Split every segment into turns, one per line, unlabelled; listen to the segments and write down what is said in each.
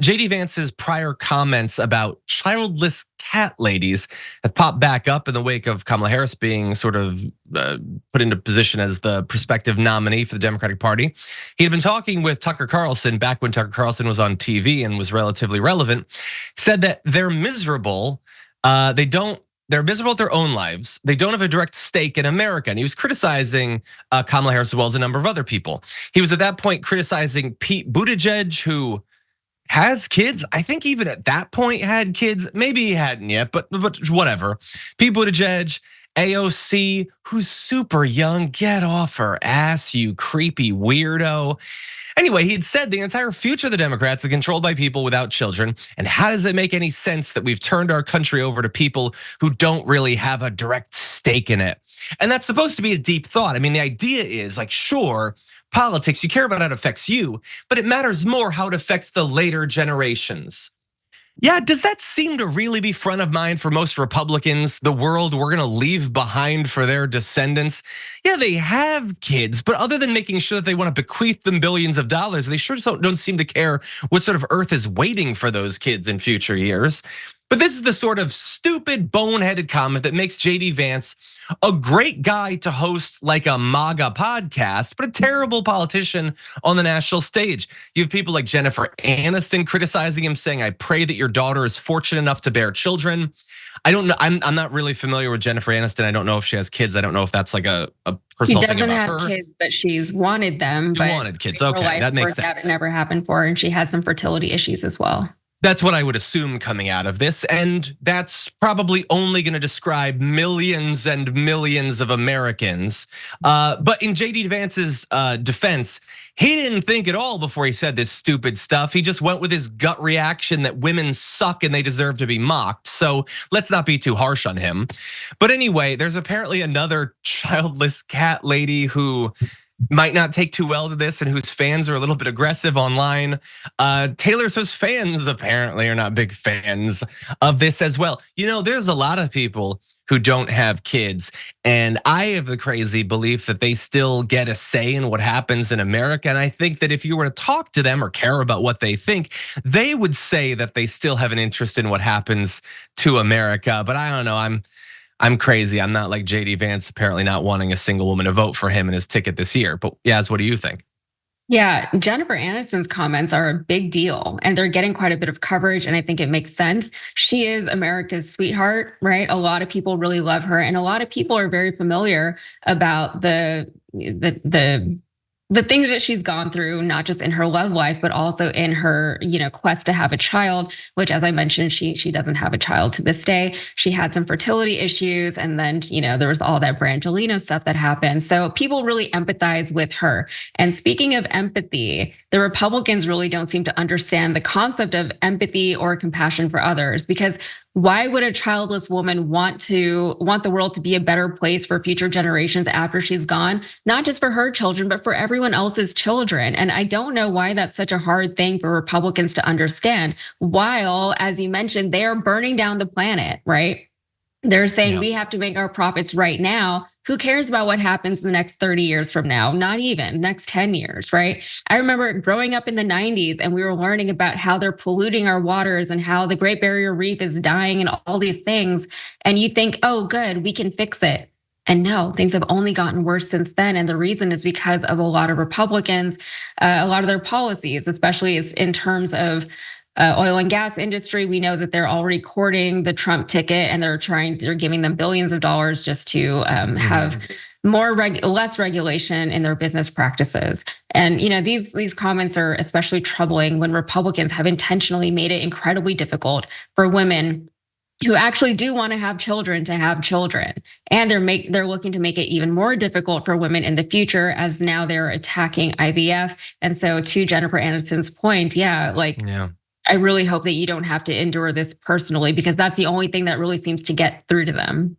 JD Vance's prior comments about childless cat ladies have popped back up in the wake of Kamala Harris being sort of put into position as the prospective nominee for the Democratic Party. He had been talking with Tucker Carlson back when Tucker Carlson was on TV and was relatively relevant. Said that they're miserable. They're miserable at their own lives. They don't have a direct stake in America. And he was criticizing Kamala Harris as well as a number of other people. He was at that point criticizing Pete Buttigieg, who has kids. I think even at that point had kids. Maybe he hadn't yet, but whatever. Pete Buttigieg, AOC, who's super young. Get off her ass, you creepy weirdo. Anyway, he had said the entire future of the Democrats is controlled by people without children. And how does it make any sense that we've turned our country over to people who don't really have a direct stake in it? And that's supposed to be a deep thought. I mean, the idea is like, sure, politics, you care about how it affects you, but it matters more how it affects the later generations. Yeah, does that seem to really be front of mind for most Republicans? The world we're gonna leave behind for their descendants? Yeah, they have kids, but other than making sure that they wanna bequeath them billions of dollars, they sure don't seem to care what sort of earth is waiting for those kids in future years. But this is the sort of stupid, boneheaded comment that makes JD Vance a great guy to host like a MAGA podcast, but a terrible politician on the national stage. You have people like Jennifer Aniston criticizing him, saying, "I pray that your daughter is fortunate enough to bear children." I don't know. I'm not really familiar with Jennifer Aniston. I don't know if she has kids. I don't know if that's like a personal thing about her.
She doesn't have kids, but she's wanted them.
She wanted kids. Okay, that makes sense.
It never happened for her, and she had some fertility issues as well.
That's what I would assume coming out of this, and that's probably only gonna describe millions and millions of Americans. But in JD Vance's defense, he didn't think at all before he said this stupid stuff. He just went with his gut reaction that women suck and they deserve to be mocked. So let's not be too harsh on him. But anyway, there's apparently another childless cat lady who might not take too well to this and whose fans are a little bit aggressive online. Taylor Swift's fans apparently are not big fans of this as well. You know, there's a lot of people who don't have kids, and I have the crazy belief that they still get a say in what happens in America. And I think that if you were to talk to them or care about what they think, they would say that they still have an interest in what happens to America. But I don't know, I'm crazy. I'm not like JD Vance, apparently not wanting a single woman to vote for him in his ticket this year. But Yaz, what do you think?
Yeah, Jennifer Aniston's comments are a big deal and they're getting quite a bit of coverage, and I think it makes sense. She is America's sweetheart, right? A lot of people really love her, and a lot of people are very familiar about the things that she's gone through, not just in her love life, but also in her, quest to have a child, which, as I mentioned, she doesn't have a child to this day. She had some fertility issues, and then, there was all that Brangelina stuff that happened. So people really empathize with her. And speaking of empathy, the Republicans really don't seem to understand the concept of empathy or compassion for others, because why would a childless woman want the world to be a better place for future generations after she's gone? Not just for her children, but for everyone else's children. And I don't know why that's such a hard thing for Republicans to understand, while, as you mentioned, they are burning down the planet, right? They're saying we have to make our profits right now. Who cares about what happens in the next 30 years from now? Not even next 10 years, right? I remember growing up in the 90s and we were learning about how they're polluting our waters and how the Great Barrier Reef is dying and all these things. And you think, oh, good, we can fix it. And no, things have only gotten worse since then. And the reason is because of a lot of Republicans, a lot of their policies, especially in terms of oil and gas industry. We know that they're already courting the Trump ticket, and they're giving them billions of dollars just to have less regulation in their business practices. And these comments are especially troubling when Republicans have intentionally made it incredibly difficult for women who actually do want to have children. And they're looking to make it even more difficult for women in the future, as now they're attacking IVF. And so, to Jennifer Aniston's point, I really hope that you don't have to endure this personally, because that's the only thing that really seems to get through to them.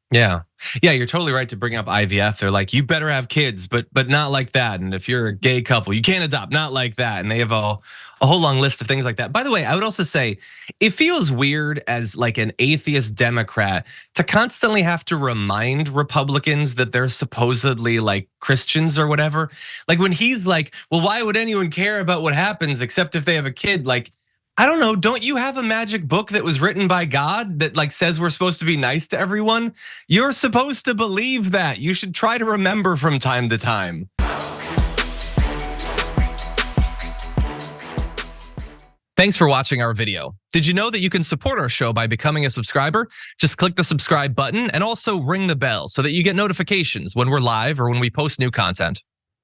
Yeah, you're totally right to bring up IVF. They're like, you better have kids, but not like that. And if you're a gay couple, you can't adopt, not like that. And they have a whole long list of things like that. By the way, I would also say it feels weird as like an atheist Democrat to constantly have to remind Republicans that they're supposedly like Christians or whatever. Like when he's like, well, why would anyone care about what happens except if they have a kid? Like, I don't know, don't you have a magic book that was written by God that like says we're supposed to be nice to everyone? You're supposed to believe that. You should try to remember from time to time. Thanks for watching our video. Did you know that you can support our show by becoming a subscriber? Just click the subscribe button and also ring the bell so that you get notifications when we're live or when we post new content.